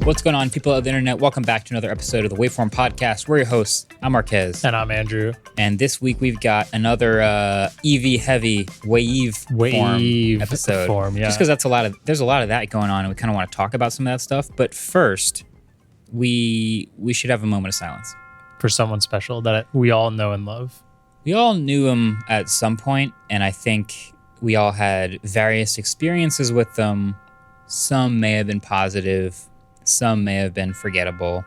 What's going on, people of the internet? Welcome back to another episode of the Waveform podcast. We're your hosts. I'm Marques. And I'm Andrew. And this week we've got another EV heavy Waveform episode. Just because there's a lot of that going on, and we kind of want to talk about some of that stuff. But first, we should have a moment of silence for someone special that we all know and love. We all knew him at some point, and I think we all had various experiences with them. Some may have been positive. Some may have been forgettable.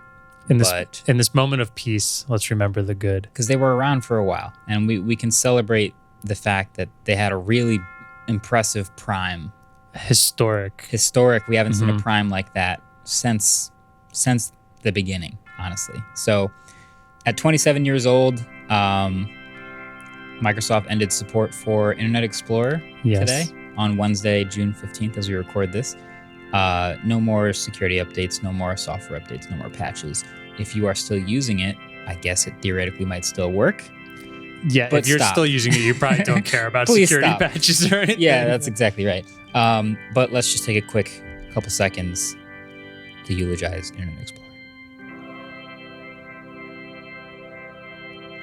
In this moment of peace, let's remember the good. Because they were around for a while, and we can celebrate the fact that they had a really impressive prime. Historic. We haven't seen a prime like that since the beginning, honestly. So at 27 years old, Microsoft ended support for Internet Explorer today on Wednesday, June 15th, as we record this. No more security updates, no more software updates, no more patches. If you are still using it, I guess it theoretically might still work. Yeah, but if you're still using it, you probably don't care about security patches or anything. Yeah, that's exactly right. But let's just take a quick couple seconds to eulogize Internet Explorer.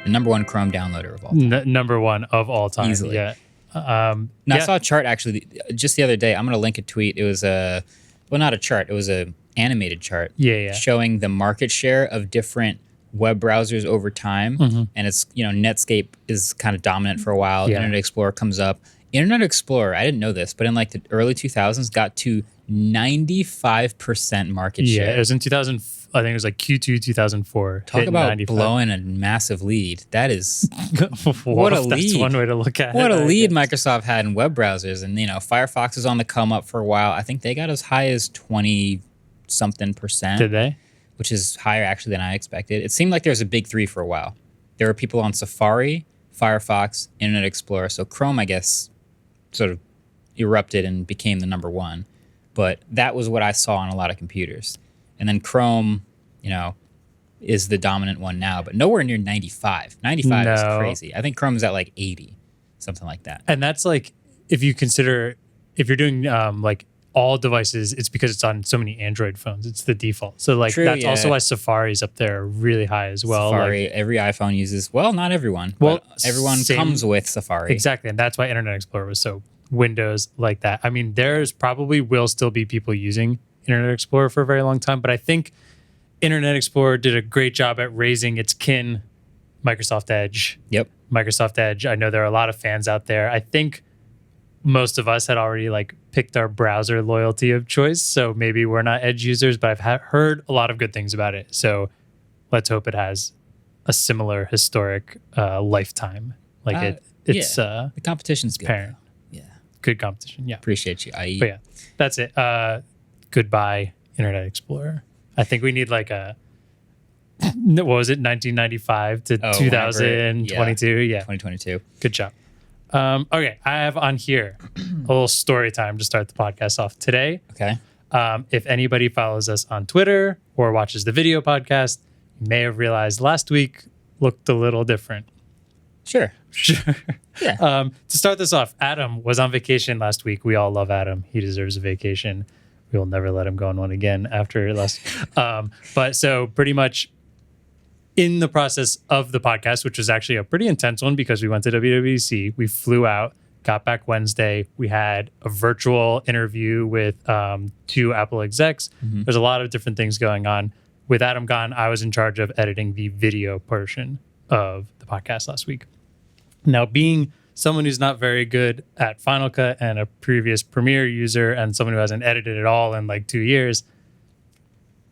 The number one Chrome downloader of all time. Number one of all time. Easily. Yeah. I saw a chart actually just the other day. I'm going to link a tweet. It was not a chart. It was a animated chart. Showing the market share of different web browsers over time. And it's, Netscape is kind of dominant for a while. Internet Explorer comes up. Internet Explorer, I didn't know this, but in like the early 2000s got to 95% market share. Yeah, it was in 2000. I think it was like Q2 2004. Talk about 95. blowing a massive lead. That is what a lead. That's one way to look at it. What a lead Microsoft had in web browsers. And, Firefox was on the come up for a while. I think they got as high as 20-something%. Did they? Which is higher, actually, than I expected. It seemed like there was a big three for a while. There were people on Safari, Firefox, Internet Explorer. So Chrome, I guess, sort of erupted and became the number one. But that was what I saw on a lot of computers. And then Chrome, is the dominant one now, but nowhere near 95. 95 is crazy. I think Chrome is at like 80, something like that. And that's like, if you're doing like all devices, it's because it's on so many Android phones. It's the default. So like that's also why Safari's up there really high as well. Safari, every iPhone uses, well, not everyone, but everyone comes with Safari. Exactly. And that's why Internet Explorer was so Windows like that. I mean, there's probably will still be people using Internet Explorer for a very long time, but I think Internet Explorer did a great job at raising its kin, Microsoft Edge. Yep. Microsoft Edge. I know there are a lot of fans out there. I think most of us had already picked our browser loyalty of choice, so maybe we're not Edge users, but I've heard a lot of good things about it. So let's hope it has a similar historic lifetime. It's the competition's apparent. Good. Yeah. Good competition. Yeah. Appreciate you. But yeah, that's it. Goodbye, Internet Explorer. I think we need what was it, 1995 to 2022? Yeah. 2022. Good job. Okay, I have on here a little story time to start the podcast off today. Okay. If anybody follows us on Twitter or watches the video podcast, you may have realized last week looked a little different. Sure. Yeah. To start this off, Adam was on vacation last week. We all love Adam. He deserves a vacation. We will never let him go on one again after last. But so pretty much in the process of the podcast, which was actually a pretty intense one because we went to WWDC, we flew out, got back Wednesday. We had a virtual interview with 2 Apple execs. There's a lot of different things going on. With Adam gone, I was in charge of editing the video portion of the podcast last week. Now, being someone who's not very good at Final Cut and a previous Premiere user and someone who hasn't edited at all in like 2 years,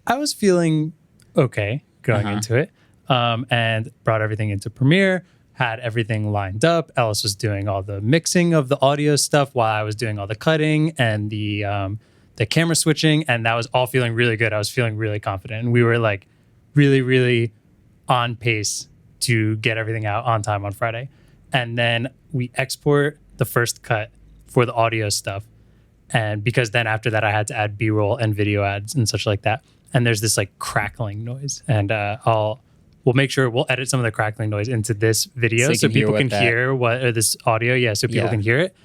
I was feeling okay going into it, and brought everything into Premiere, had everything lined up. Ellis was doing all the mixing of the audio stuff while I was doing all the cutting and the camera switching, and that was all feeling really good. I was feeling really confident, and we were like really, really on pace to get everything out on time on Friday. And then we export the first cut for the audio stuff. And because then after that, I had to add B-roll and video ads and such like that. And there's this like crackling noise. And we'll make sure we'll edit some of the crackling noise into this video so people can hear this audio. Yeah, so people can hear it.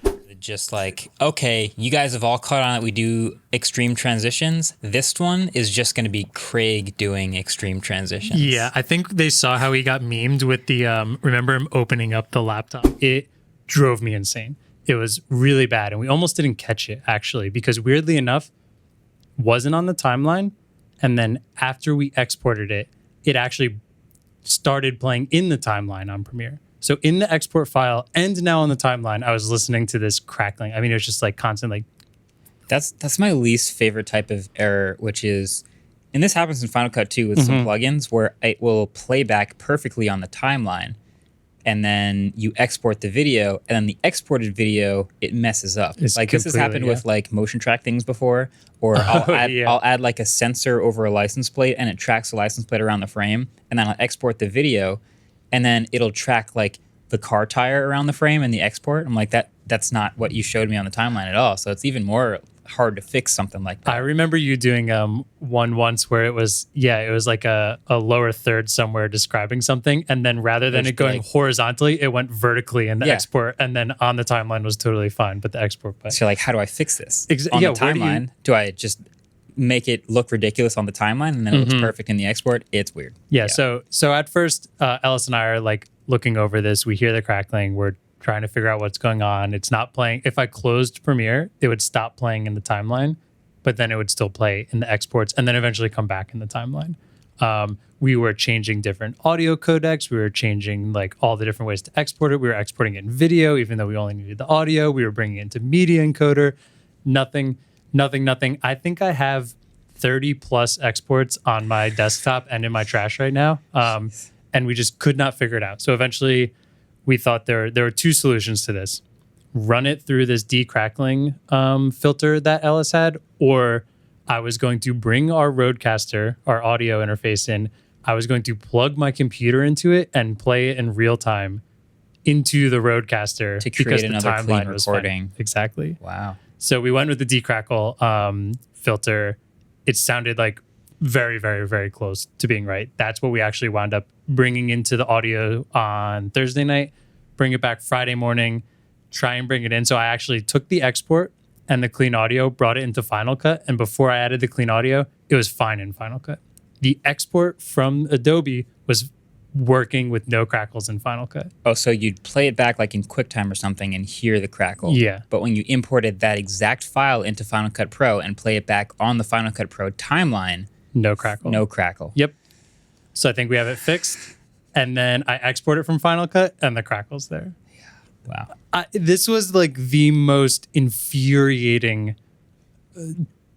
just like, okay, you guys have all caught on that we do extreme transitions. This one is just going to be Craig doing extreme transitions. Yeah, I think they saw how he got memed with the, remember him opening up the laptop? It drove me insane. It was really bad. And we almost didn't catch it, actually, because weirdly enough, wasn't on the timeline. And then after we exported it, it actually started playing in the timeline on Premiere. So in the export file and now on the timeline, I was listening to this crackling. I mean, it was just like constant, like. That's my least favorite type of error, which is, and this happens in Final Cut too with some plugins where it will play back perfectly on the timeline, and then you export the video, and then the exported video, it messes up. It's like this has happened with like motion track things before, or I'll add like a sensor over a license plate, and it tracks the license plate around the frame, and then I'll export the video, and then it'll track like the car tire around the frame in the export. I'm like, that's not what you showed me on the timeline at all. So it's even more hard to fix something like that. I remember you doing one once where it was like a lower third somewhere describing something, and then rather than it going horizontally, it went vertically in the export, and then on the timeline was totally fine, but the export. So like, how do I fix this on the timeline? Do I just make it look ridiculous on the timeline and then it looks perfect in the export? It's weird. Yeah. So at first, Ellis and I are like looking over this. We hear the crackling. We're trying to figure out what's going on. It's not playing. If I closed Premiere, it would stop playing in the timeline, but then it would still play in the exports and then eventually come back in the timeline. We were changing different audio codecs. We were changing like all the different ways to export it. We were exporting it in video, even though we only needed the audio. We were bringing it into media encoder. Nothing. I think I have 30 plus exports on my desktop and in my trash right now. And we just could not figure it out. So eventually we thought there were two solutions to this. Run it through this decrackling filter that Ellis had, or I was going to bring our Rodecaster, our audio interface in. I was going to plug my computer into it and play it in real time into the Rodecaster to create another clean recording. Exactly. Wow. So we went with the decrackle filter. It sounded like very, very, very close to being right. That's what we actually wound up bringing into the audio on Thursday night, bring it back Friday morning, try and bring it in. So I actually took the export and the clean audio, brought it into Final Cut. And before I added the clean audio, it was fine in Final Cut. The export from Adobe was working with no crackles in Final Cut. Oh, so you'd play it back like in QuickTime or something and hear the crackle. Yeah. But when you imported that exact file into Final Cut Pro and play it back on the Final Cut Pro timeline, no crackle. No crackle. Yep. So I think we have it fixed. And then I export it from Final Cut and the crackle's there. Yeah. Wow. This was like the most infuriating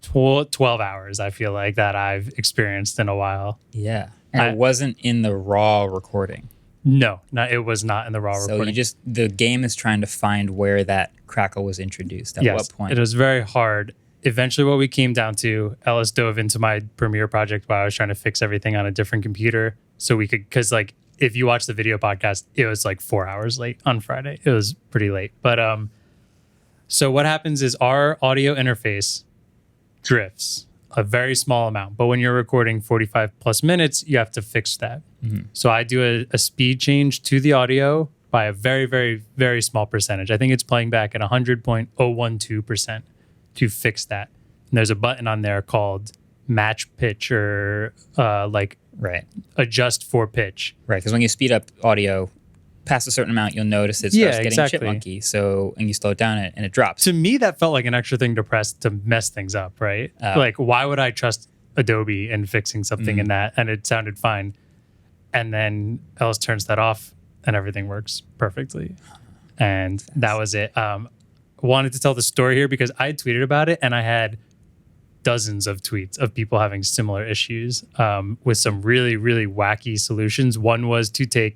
12 hours, I feel like, that I've experienced in a while. Yeah. And it wasn't in the raw recording. No, it was not in the raw recording. So the game is trying to find where that crackle was introduced. At what point? It was very hard. Eventually what we came down to, Ellis dove into my Premiere project while I was trying to fix everything on a different computer. So we could, because like, if you watch the video podcast, it was like 4 hours late on Friday. It was pretty late. But so what happens is our audio interface drifts a very small amount. But when you're recording 45 plus minutes, you have to fix that. Mm-hmm. So I do a speed change to the audio by a very, very, very small percentage. I think it's playing back at 100.012% to fix that. And there's a button on there called match pitch or adjust for pitch. Right, because when you speed up audio past a certain amount, you'll notice it starts getting chipmunky. So, and you slow it down and it drops. To me, that felt like an extra thing to press to mess things up, right? Like, why would I trust Adobe in fixing something in that? And it sounded fine. And then Ellis turns that off and everything works perfectly. And that was it. Wanted to tell the story here because I tweeted about it and I had dozens of tweets of people having similar issues with some really, really wacky solutions. One was to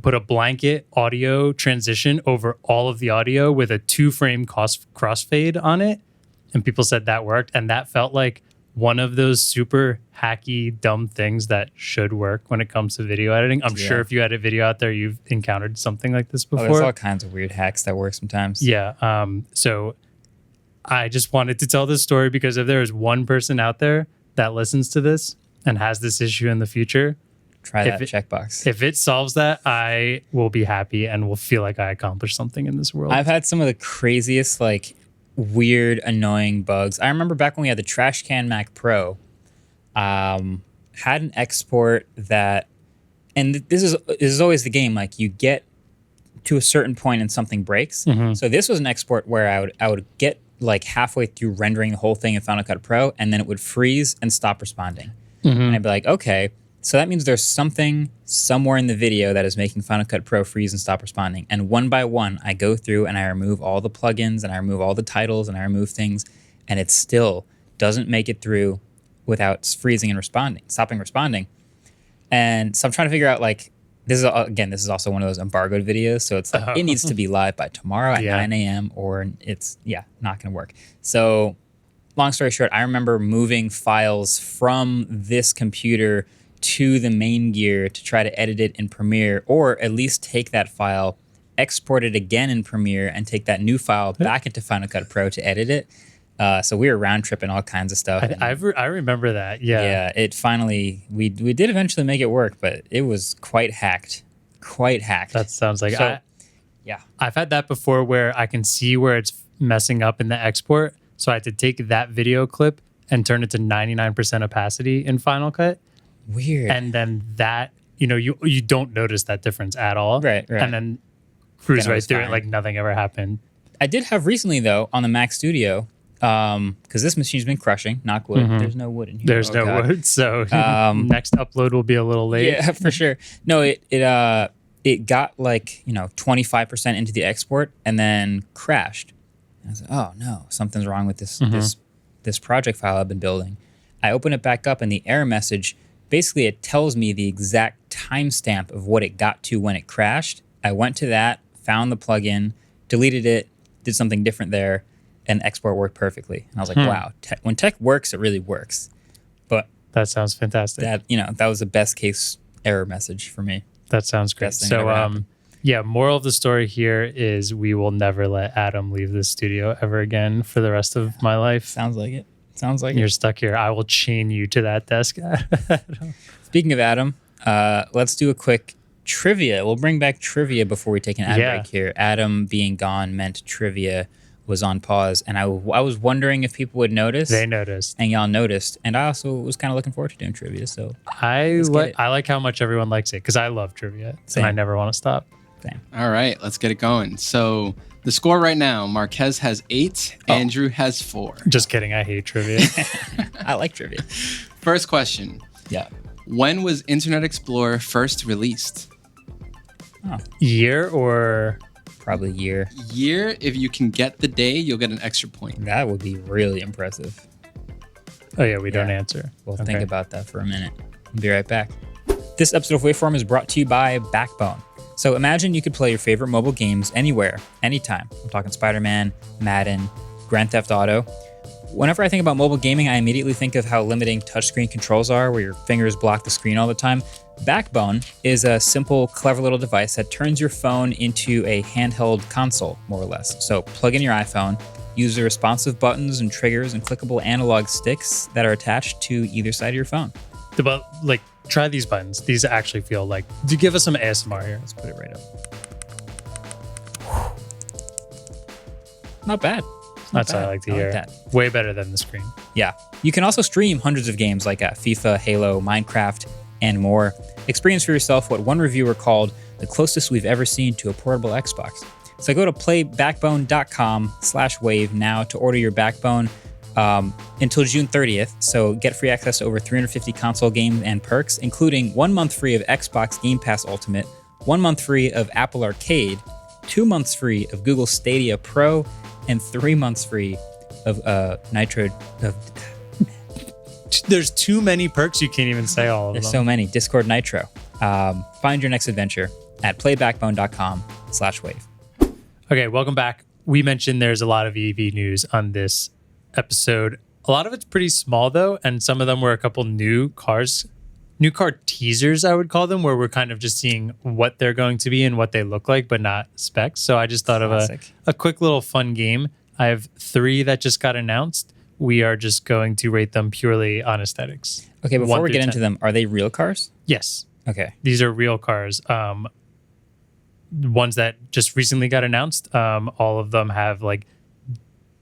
put a blanket audio transition over all of the audio with a 2-frame crossfade on it. And people said that worked. And that felt like one of those super hacky, dumb things that should work when it comes to video editing. I'm sure if you edit video out there, you've encountered something like this before. There's all kinds of weird hacks that work sometimes. Yeah. So I just wanted to tell this story because if there is one person out there that listens to this and has this issue in the future, Try that checkbox. If it solves that, I will be happy and will feel like I accomplished something in this world. I've had some of the craziest, like, weird, annoying bugs. I remember back when we had the Trash Can Mac Pro, had an export that, and this is always the game. Like, you get to a certain point and something breaks. So this was an export where I would get like halfway through rendering the whole thing in Final Cut Pro, and then it would freeze and stop responding. And I'd be like, okay, so that means there's something somewhere in the video that is making Final Cut Pro freeze and stop responding. And one by one, I go through and I remove all the plugins and I remove all the titles and I remove things, and it still doesn't make it through without freezing and stopping responding. And so I'm trying to figure out, like, this is also one of those embargoed videos, so it's like it needs to be live by tomorrow at 9 a.m. or it's not going to work. So long story short, I remember moving files from this computer to the main gear to try to edit it in Premiere, or at least take that file, export it again in Premiere, and take that new file back into Final Cut Pro to edit it. So we were round tripping all kinds of stuff. I remember that. Yeah. Yeah. It finally, we did eventually make it work, but it was quite hacked. That sounds like, yeah. I've had that before where I can see where it's messing up in the export. So I had to take that video clip and turn it to 99% opacity in Final Cut. Weird. And then that, you don't notice that difference at all. Right. And then cruise right through it like nothing ever happened. I did have recently, though, on the Mac Studio, because this machine's been crushing, knock wood. There's no wood in here. There's no wood, so next upload will be a little late. Yeah, for sure. No, it got like 25% into the export and then crashed. I was like, oh no, something's wrong with this project file I've been building. I open it back up, and the error message, basically it tells me the exact timestamp of what it got to when it crashed. I went to that, found the plugin, deleted it, did something different there, and export worked perfectly. And I was like, wow, when tech works, it really works. But that sounds fantastic. That was the best case error message for me. That sounds great. So, moral of the story here is we will never let Adam leave the studio ever again for the rest of my life. Sounds like it. You're stuck here. I will chain you to that desk. Speaking of Adam, let's do a quick trivia. We'll bring back trivia before we take an ad break here. Adam being gone meant trivia was on pause, and I was wondering if people would notice. They noticed. And y'all noticed. And I also was kind of looking forward to doing trivia. So I like how much everyone likes it, because I love trivia. Same. And I never want to stop. Same. All right, let's get it going. So the score right now, Marques has 8, Andrew has 4. Just kidding. I hate trivia. I like trivia. First question. Yeah. When was Internet Explorer first released? Year or... Probably year. Year. If you can get the day, you'll get an extra point. That would be really impressive. Oh, yeah, we don't answer. We'll think about that for a minute. We'll be right back. This episode of Waveform is brought to you by Backbone. So imagine you could play your favorite mobile games anywhere, anytime. I'm talking Spider-Man, Madden, Grand Theft Auto. Whenever I think about mobile gaming, I immediately think of how limiting touchscreen controls are, where your fingers block the screen all the time. Backbone is a simple, clever little device that turns your phone into a handheld console, more or less. So plug in your iPhone, use the responsive buttons and triggers and clickable analog sticks that are attached to either side of your phone. But, try these buttons. These actually feel like... Do give us some ASMR here. Let's put it right up. Not bad. That's what I like to hear. Like that. Way better than the screen. Yeah. You can also stream hundreds of games like FIFA, Halo, Minecraft, and more. Experience for yourself what one reviewer called the closest we've ever seen to a portable Xbox. So go to playbackbone.com/wave now to order your Backbone until June 30th. So get free access to over 350 console games and perks, including 1 month free of Xbox Game Pass Ultimate, 1 month free of Apple Arcade, 2 months free of Google Stadia Pro, and 3 months free of Nitro. There's too many perks, you can't even say all of them. There's so many. Discord Nitro. Find your next adventure at playbackbone.com/wave. Okay, welcome back. We mentioned there's a lot of EV news on this episode. A lot of it's pretty small, though, and some of them were a couple new car teasers, I would call them, where we're kind of just seeing what they're going to be and what they look like, but not specs. So I just thought of a quick little fun game. I have 3 that just got announced. We are just going to rate them purely on aesthetics. Okay, before we get into them, are they real cars? Yes. Okay. These are real cars. Ones that just recently got announced. All of them have like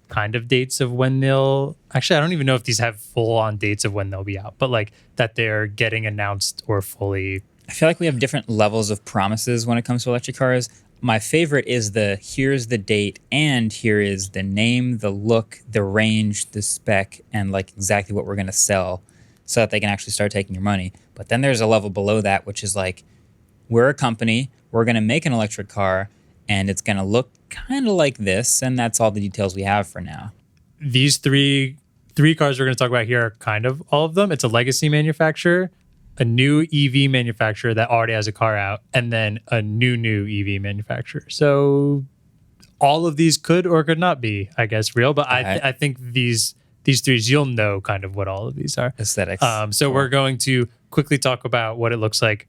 kind of dates of when they'll actually I don't even know if these have full on dates of when they'll be out, but like that they're getting announced or fully. I feel like we have different levels of promises when it comes to electric cars. My favorite is here's the date and here is the name, the look, the range, the spec, and like exactly what we're going to sell so that they can actually start taking your money. But then there's a level below that, which is like, we're a company, we're going to make an electric car, and it's going to look kind of like this, and that's all the details we have for now. These three cars we're going to talk about here are kind of all of them. It's a legacy manufacturer, a new EV manufacturer that already has a car out, and then a new EV manufacturer. So all of these could or could not be, I guess, real. But I think these three, you'll know kind of what all of these are. Aesthetics. So we're going to quickly talk about what it looks like,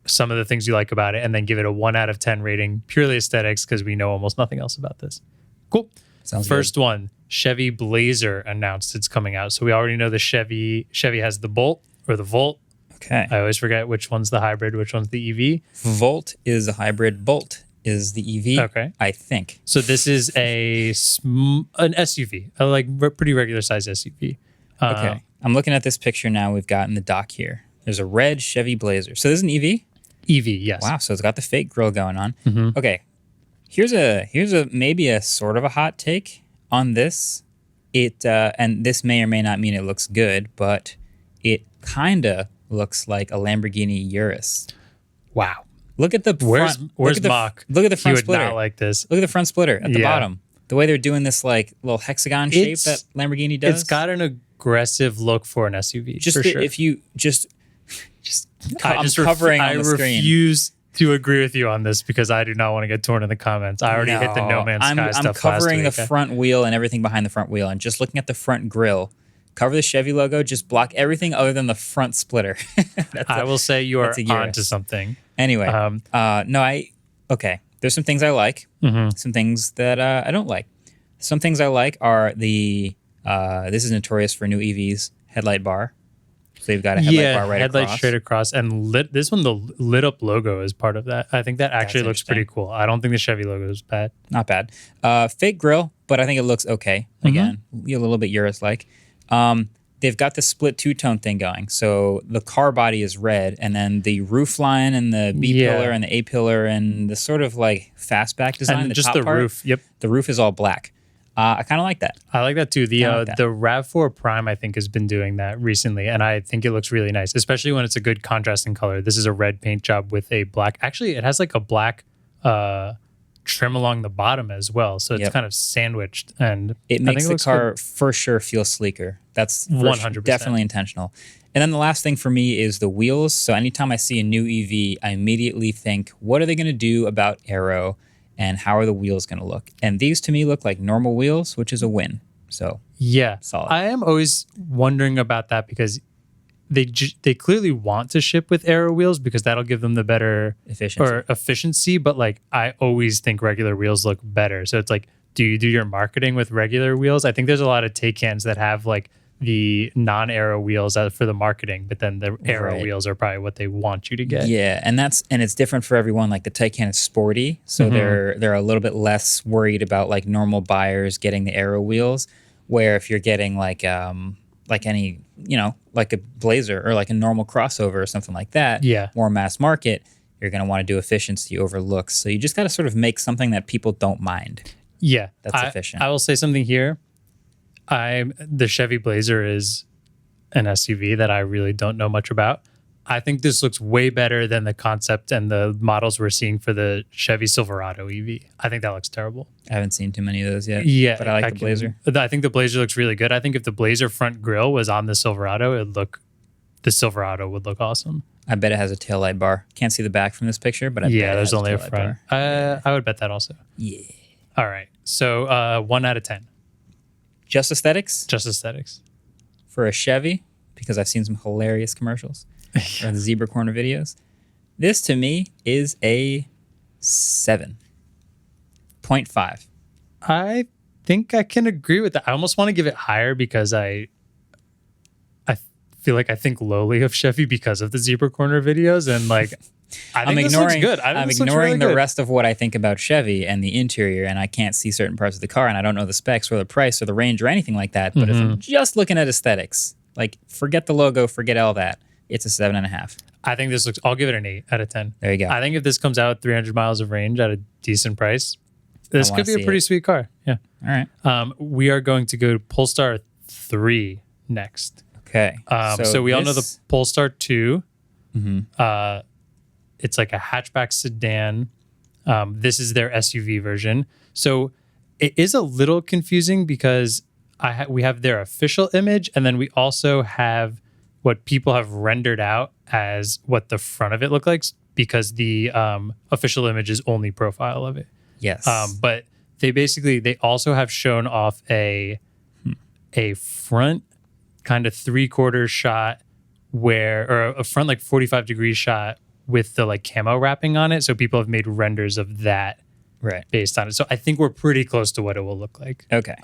some of the things you like about it, and then give it a 1 out of 10 rating, purely aesthetics, because we know almost nothing else about this. Cool. Sounds First good. one, Chevy Blazer announced it's coming out. So we already know the Chevy has the Bolt or the Volt. Okay. I always forget which one's the hybrid, which one's the EV. Volt is a hybrid. Bolt is the EV. Okay. I think. So this is an SUV, a like pretty regular size SUV. Okay. I'm looking at this picture now we've got in the dock here. There's a red Chevy Blazer. So this is an EV? EV, yes. Wow, so it's got the fake grill going on. Mm-hmm. Okay. Here's a maybe a sort of a hot take on this. It and this may or may not mean it looks good, but it kind of looks like a Lamborghini Urus. Wow. Look at the Where's front. Look at the, Mach? Look at the He front would splitter. not like this. Look at the front splitter at the Yeah. bottom. The way they're doing this like little hexagon shape It's- that Lamborghini does. It's got an aggressive look for an SUV. just for the- sure. if you just I I'm just covering I on the screen. refuse to agree with you on this because I do not want to get torn in the comments. I already hit the No Man's Sky I'm stuff covering last the week. front wheel and everything behind the front wheel, and just looking at the front grille. Cover the Chevy logo. Just block everything other than the front splitter. I will say you are that's a Urus. onto something. Anyway, okay. There's some things I like. Mhm. Some things that I don't like. Some things I like are the. This is notorious for new EVs headlight bar. So they've got a headlight bar right headlight across. straight across, and this one, the lit up logo is part of that. I think that actually looks pretty interesting. cool. I don't think the Chevy logo is bad. Not bad. Fake grill, but I think it looks okay. Again, a little bit Urus-like. They've got the split two-tone thing going. So the car body is red, and then the roof line and the B pillar and the A pillar and the sort of like fastback design, And the just top the part, roof. Yep. the roof is all black. I kind of like that. I like that too. The I like that. the RAV4 Prime, I think, has been doing that recently, and I think it looks really nice, especially when it's a good contrasting color. This is a red paint job with a black. Actually, it has like a black trim along the bottom as well, so it's Yep. kind of sandwiched, and It I makes think the looks car for sure feel sleeker. That's 100%. definitely intentional. And then the last thing for me is the wheels. So anytime I see a new EV, I immediately think, what are they going to do about aero and how are the wheels going to look? And these to me look like normal wheels, which is a win. So Yeah, Solid. I am always wondering about that because they clearly want to ship with aero wheels because that'll give them the better efficiency. But like I always think regular wheels look better. So it's like, do you do your marketing with regular wheels? I think there's a lot of Taycans that have like the non-aero wheels for the marketing, but then the aero wheels are probably what they want you to get. Yeah, and it's different for everyone. Like the Taycan is sporty, so they're a little bit less worried about like normal buyers getting the aero wheels. Where if you're getting like any like a Blazer or like a normal crossover or something like that, more mass market, you're going to want to do efficiency over looks. So you just got to sort of make something that people don't mind. Yeah, That's efficient. I will say something here. The Chevy Blazer is an SUV that I really don't know much about. I think this looks way better than the concept and the models we're seeing for the Chevy Silverado EV. I think that looks terrible. I haven't seen too many of those yet. Yeah, but I like the Blazer. I think the Blazer looks really good. I think if the Blazer front grille was on the Silverado, the Silverado would look awesome. I bet it has a taillight bar. Can't see the back from this picture, but I bet there's it has only a taillight front. bar. I would bet that also. Yeah. All right. So 1 out of 10. Just aesthetics Just aesthetics. for a Chevy, because I've seen some hilarious commercials or the zebra corner videos. This to me is a 7.5. I think I can agree with that. I almost want to give it higher because I feel like I think lowly of Chevy because of the zebra corner videos, and like I think this looks good. I'm ignoring the rest of what I think about Chevy and the interior, and I can't see certain parts of the car, and I don't know the specs or the price or the range or anything like that. But if I'm just looking at aesthetics, like forget the logo, forget all that, it's a 7.5. I think this looks. I'll give it an 8 out of 10. There you go. I think if this comes out with 300 miles of range at a decent price, this could be a pretty sweet car. Yeah. All right. We are going to go to Polestar 3 next. Okay. So we all know the Polestar 2. It's like a hatchback sedan. This is their SUV version. So it is a little confusing because we have their official image, and then we also have what people have rendered out as what the front of it looked like, because the official image is only profile of it. Yes. But they also have shown off a front kind of 3/4 shot or a front like 45-degree shot with the like camo wrapping on it. So people have made renders of that based on it. So I think we're pretty close to what it will look like. Okay.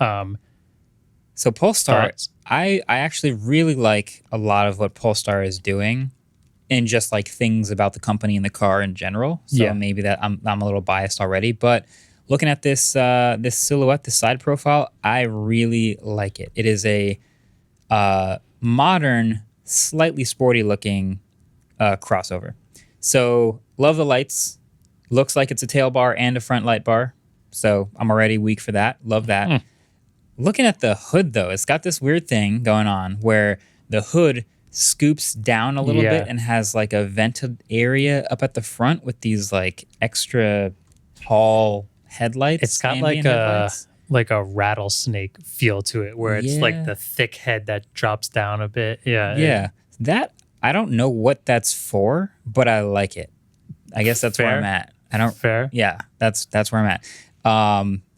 So Polestar, thoughts? I actually really like a lot of what Polestar is doing, and just like things about the company and the car in general. So maybe that I'm a little biased already, but looking at this this silhouette, this side profile, I really like it. It is a modern, slightly sporty looking crossover. So love the lights. Looks like it's a tail bar and a front light bar. So I'm already weak for that. Love that. Looking at the hood, though, it's got this weird thing going on where the hood scoops down a little bit and has like a vented area up at the front with these like extra tall headlights. It's got like a rattlesnake feel to it, where it's like the thick head that drops down a bit. Yeah. That, I don't know what that's for, but I like it. I guess that's where I'm at. Fair. Yeah, that's where I'm at.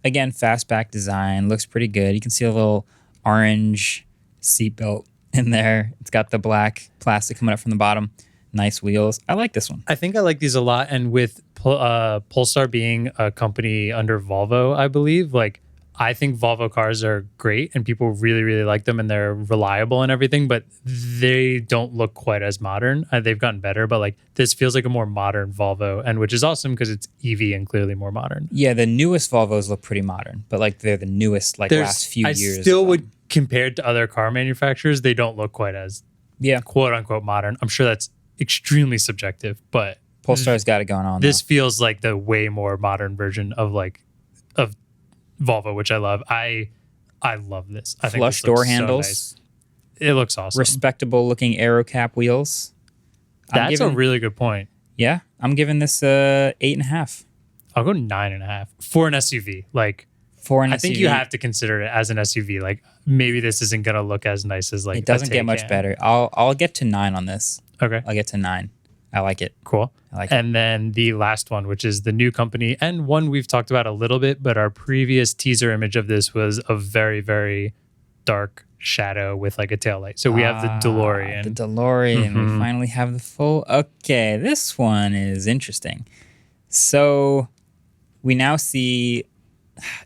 Again, fastback design, looks pretty good. You can see a little orange seatbelt in there. It's got the black plastic coming up from the bottom. Nice wheels. I like this one. I think I like these a lot. And with Polestar being a company under Volvo, I believe, like, I think Volvo cars are great and people really, really like them and they're reliable and everything, but they don't look quite as modern. They've gotten better, but like this feels like a more modern Volvo, and which is awesome because it's EV and clearly more modern. Yeah, the newest Volvos look pretty modern, but like they're the newest last few years. I still would, compared to other car manufacturers, they don't look quite as quote unquote modern. I'm sure that's extremely subjective, but Polestar's got it going on. This feels like the way more modern version of Volvo, which I love. I love this. I think flush door handles. So nice. It looks awesome. Respectable looking aero cap wheels. That's a really good point. Yeah, I'm giving this 8.5. I'll go 9.5 for an SUV. Like I think you have to consider it as an SUV. Like maybe this isn't gonna look as nice as like it doesn't get much better. I'll get to 9 on this. Okay, I'll get to 9. I like it. Cool. I like it. And then the last one, which is the new company, and one we've talked about a little bit, but our previous teaser image of this was a very, very dark shadow with like a taillight. So we have the DeLorean. The DeLorean. We finally have the full. Okay, this one is interesting. So we now see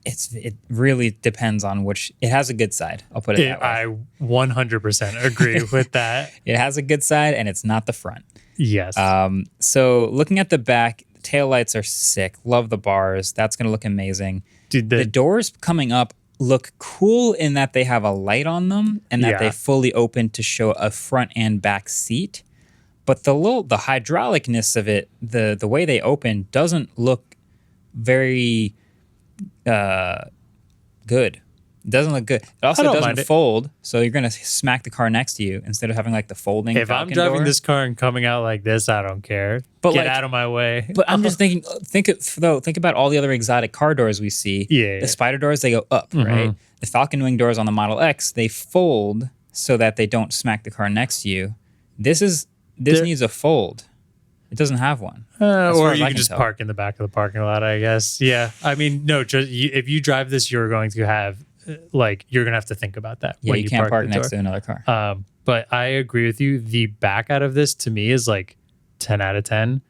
it really depends on which. It has a good side. I'll put it that way. I 100% agree with that. It has a good side, and it's not the front. Yes. So looking at the back, taillights are sick. Love the bars. That's going to look amazing. Dude, the doors coming up look cool in that they have a light on them and that they fully open to show a front and back seat. But the hydraulicness of it, the way they open doesn't look very good. It doesn't look good. It also doesn't fold, so you're going to smack the car next to you instead of having like the folding. If I'm driving this car and coming out like this, I don't care. But get out of my way. But I'm just thinking. Think about all the other exotic car doors we see. Yeah. The Spider doors, they go up, right? The Falcon Wing doors on the Model X, they fold so that they don't smack the car next to you. This needs a fold. It doesn't have one. Or you can just park in the back of the parking lot, I guess. Yeah. I mean, no. If you drive this, you're going to have. Like you're gonna have to think about that. Yeah, when you can't park next to another car. But I agree with you. The back out of this to me is like 10 out of 10.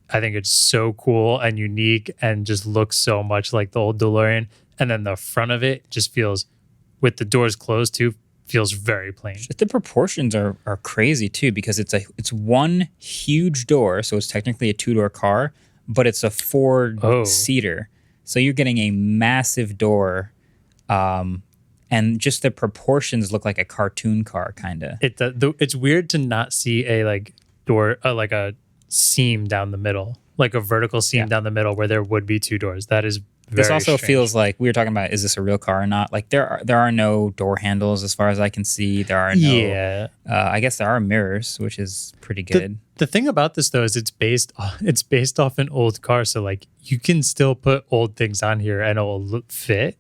I think it's so cool and unique and just looks so much like the old DeLorean. And then the front of it just feels, with the doors closed too, feels very plain. The proportions are crazy too, because it's one huge door, so it's technically a 2-door car, but it's a 4-seater. So you're getting a massive door, and just the proportions look like a cartoon car, kind of. It's weird to not see a like door, like a seam down the middle, like a vertical seam down the middle where there would be 2 doors. That is very This also strange. feels like we were talking about, is this a real car or not? Like there are no door handles as far as I can see. There are no. I guess there are mirrors, which is pretty good. The thing about this though is it's based off an old car, so like you can still put old things on here and it will fit.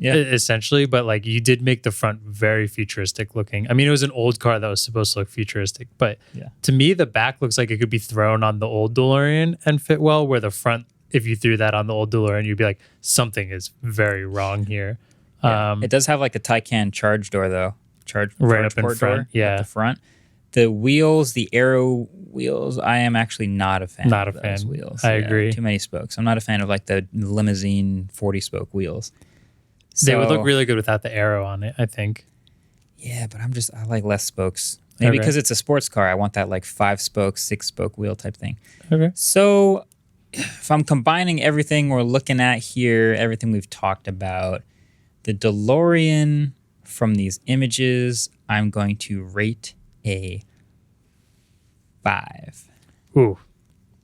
Yeah, essentially, but like you did make the front very futuristic looking. I mean, it was an old car that was supposed to look futuristic, but to me, the back looks like it could be thrown on the old DeLorean and fit well, where the front, if you threw that on the old DeLorean, you'd be like, something is very wrong here. It does have like a Taycan charge door though. Charge right up in port front. Door at the front. The wheels, the Aero wheels, I am actually not a fan of those wheels. I agree. Too many spokes. I'm not a fan of like the limousine 40-spoke wheels. They would look really good without the Aero on it, I think. Yeah, but I like less spokes. Maybe because it's a sports car. I want that like 5-spoke, 6-spoke wheel type thing. Okay. So if I'm combining everything we're looking at here, everything we've talked about, the DeLorean from these images, I'm going to rate a 5. Ooh,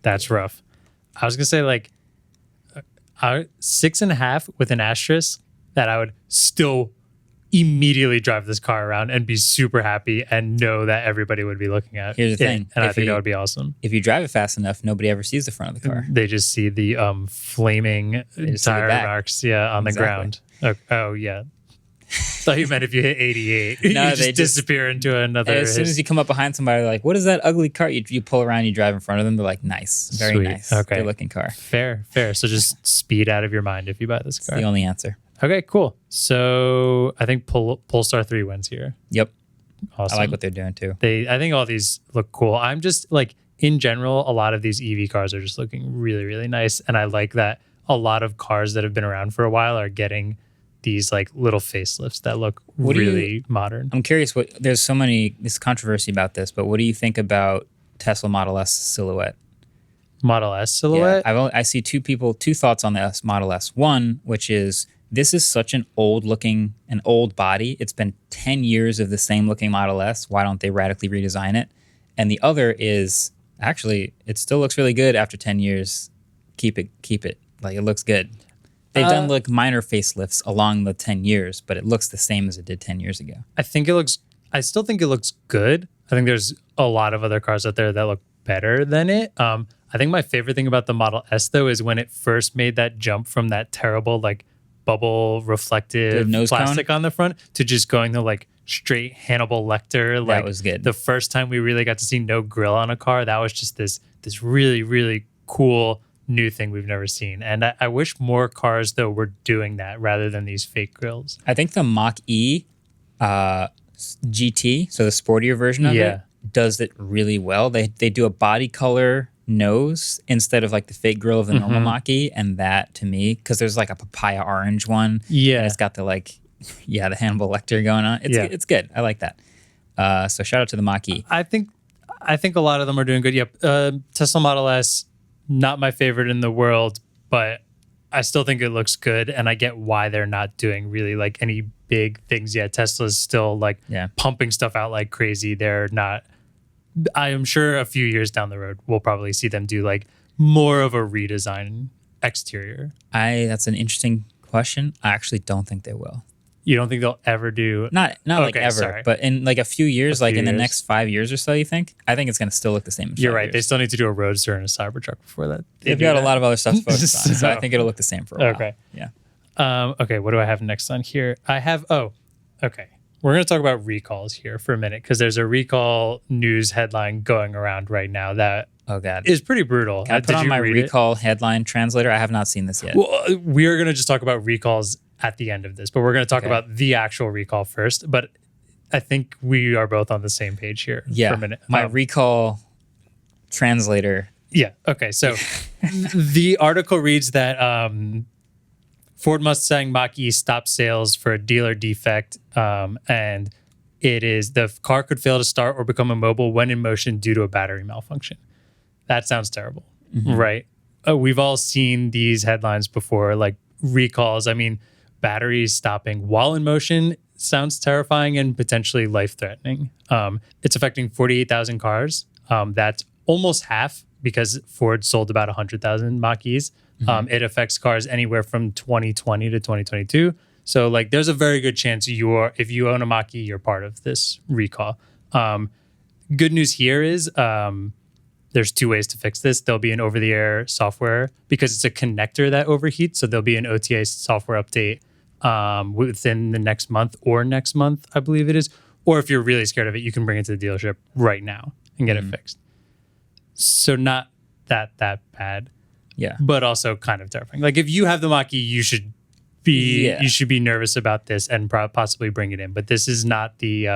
that's rough. I was going to say like 6.5 with an asterisk, that I would still immediately drive this car around and be super happy and know that everybody would be looking at. Here's the thing. And I think that would be awesome. If you drive it fast enough, nobody ever sees the front of the car. They just see the flaming tire marks on the ground. Oh, yeah. Thought you meant if you hit 88, no, you just disappear into another. As soon as you come up behind somebody, they're like, what is that ugly car? You pull around, you drive in front of them. They're like, nice, very nice, good looking car. Fair. So just speed out of your mind if you buy this car. It's the only answer. Okay, cool. So I think Polestar 3 wins here. Yep. Awesome. I like what they're doing too. I think all these look cool. I'm just like, in general, a lot of these EV cars are just looking really, really nice. And I like that a lot of cars that have been around for a while are getting these like little facelifts that look really modern. I'm curious, there's this controversy about this, but what do you think about Tesla Model S silhouette? Model S silhouette? Yeah, I see two thoughts on the Model S. One, which is, this is such an old body. It's been 10 years of the same looking Model S. Why don't they radically redesign it? And the other is, actually, it still looks really good after 10 years. Keep it. Like, it looks good. They've done like minor facelifts along the 10 years, but it looks the same as it did 10 years ago. I still think it looks good. I think there's a lot of other cars out there that look better than it. I think my favorite thing about the Model S though is when it first made that jump from that terrible like bubble reflective plastic on the front to just going to like straight Hannibal Lecter. Like, that was good. The first time we really got to see no grill on a car, that was just this really, really cool new thing we've never seen. And I wish more cars though were doing that rather than these fake grills. I think the Mach-E GT, so the sportier version of it, does it really well. They do a body color nose instead of like the fake grill of the normal Mach-E, and that to me, because there's like a papaya orange one, and it's got the like the Hannibal Lecter going on. It's good. I like that. So shout out to the Mach-E. I think a lot of them are doing good. Yep. Tesla Model S, not my favorite in the world, but I still think it looks good, and I get why they're not doing really like any big things yet. Tesla's still like pumping stuff out like crazy. They're not. I am sure a few years down the road, we'll probably see them do like more of a redesign exterior. That's an interesting question. I actually don't think they will. You don't think they'll ever do? Not like ever, but in like a few years, in the next 5 years or so, you think? I think it's going to still look the same. You're right. They still need to do a Roadster and a Cybertruck before that. They've got a lot of other stuff focused on, so I think it'll look the same for a while. Okay. Yeah. Okay. What do I have next on here? Okay. We're going to talk about recalls here for a minute because there's a recall news headline going around right now that is pretty brutal. Can I put on my recall headline translator? I have not seen this yet. Well, we are going to just talk about recalls at the end of this, but we're going to talk about the actual recall first. But I think we are both on the same page here for a minute. My recall translator. Yeah. Okay. So the article reads that Ford Mustang Mach-E stopped sales for a dealer defect, and it is the car could fail to start or become immobile when in motion due to a battery malfunction. That sounds terrible, right? We've all seen these headlines before, like recalls. I mean, batteries stopping while in motion sounds terrifying and potentially life-threatening. It's affecting 48,000 cars. That's almost half because Ford sold about 100,000 Mach-E's. It affects cars anywhere from 2020 to 2022. So like there's a very good chance if you own a Mach-E, you're part of this recall. Good news here is there's two ways to fix this. There'll be an over-the-air software because it's a connector that overheats. So there'll be an OTA software update within the next month, I believe it is. Or if you're really scared of it, you can bring it to the dealership right now and get it fixed. So not that bad. Yeah. But also kind of terrifying. Like if you have the Mach-E, you should be nervous about this and possibly bring it in. But this is not the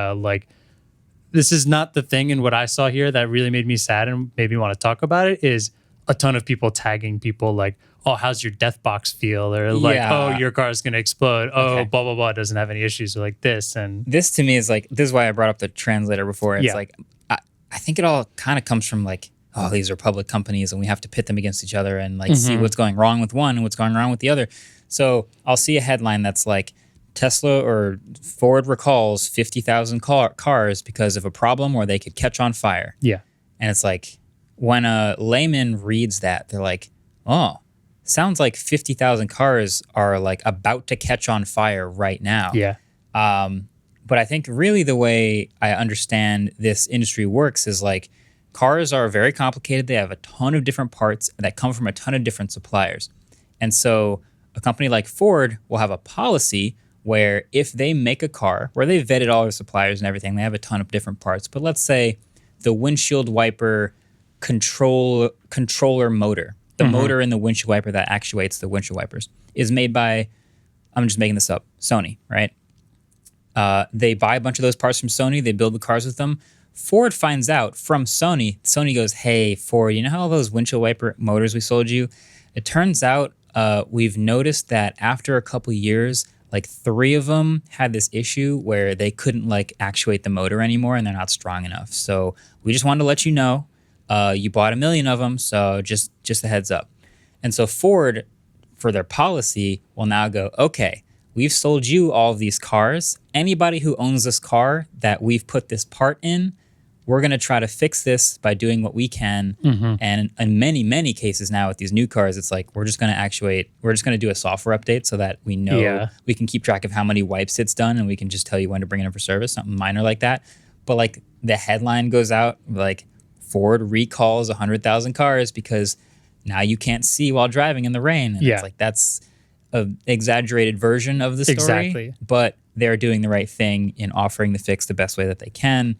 this is not the thing. And what I saw here that really made me sad and made me want to talk about it is a ton of people tagging people like, oh, how's your death box feel? Or like, oh, your car is going to explode. Oh, blah, blah, blah. It doesn't have any issues or like this. And this to me is like, this is why I brought up the translator before. It's like, I think it all kind of comes from like, oh, these are public companies and we have to pit them against each other and like see what's going wrong with one and what's going wrong with the other. So I'll see a headline that's like Tesla or Ford recalls 50,000 cars because of a problem or they could catch on fire. Yeah. And it's like when a layman reads that, they're like, oh, sounds like 50,000 cars are like about to catch on fire right now. Yeah. But I think really the way I understand this industry works is like cars are very complicated. They have a ton of different parts that come from a ton of different suppliers. And so a company like Ford will have a policy where if they make a car where they've vetted all their suppliers and everything, they have a ton of different parts. But let's say the windshield wiper controller motor, the motor in the windshield wiper that actuates the windshield wipers is made by, I'm just making this up, Sony, right? They buy a bunch of those parts from Sony. They build the cars with them. Ford finds out from Sony. Sony goes, hey, Ford, you know how all those windshield wiper motors we sold you? It turns out we've noticed that after a couple years, like 3 of them had this issue where they couldn't like actuate the motor anymore and they're not strong enough. So we just wanted to let you know you bought 1 million of them. So just a heads up. And so Ford, for their policy, will now go, okay, we've sold you all of these cars. Anybody who owns this car that we've put this part in, we're going to try to fix this by doing what we can. And in many, many cases now with these new cars, it's like, we're just going to do a software update so that we know we can keep track of how many wipes it's done and we can just tell you when to bring it in for service, something minor like that. But like the headline goes out, like Ford recalls 100,000 cars because now you can't see while driving in the rain. And it's like, that's an exaggerated version of the story. Exactly. But they're doing the right thing in offering the fix the best way that they can.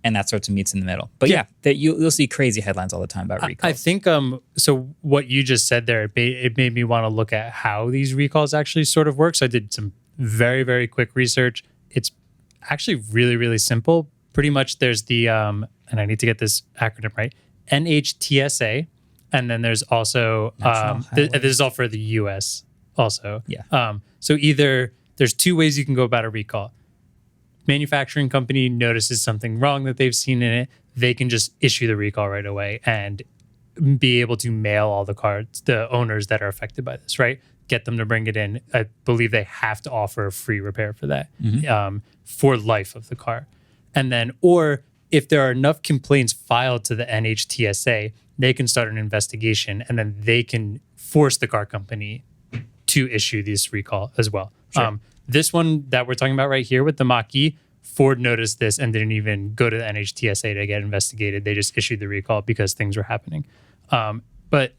And that sorts of meets in the middle. But you'll see crazy headlines all the time about recalls. I think, so what you just said there, it made me want to look at how these recalls actually sort of work. So I did some very, very quick research. It's actually really, really simple. Pretty much there's the, and I need to get this acronym right, NHTSA. And then there's also, this is all for the US also. Yeah. So either there's 2 ways you can go about a recall. Manufacturing company notices something wrong that they've seen in it, they can just issue the recall right away and be able to mail all the cards, the owners that are affected by this, right? Get them to bring it in. I believe they have to offer a free repair for that for life of the car. And then, or if there are enough complaints filed to the NHTSA, they can start an investigation and then they can force the car company to issue this recall as well. Sure. This one that we're talking about right here with the Mach-E, Ford noticed this and didn't even go to the NHTSA to get investigated. They just issued the recall because things were happening. But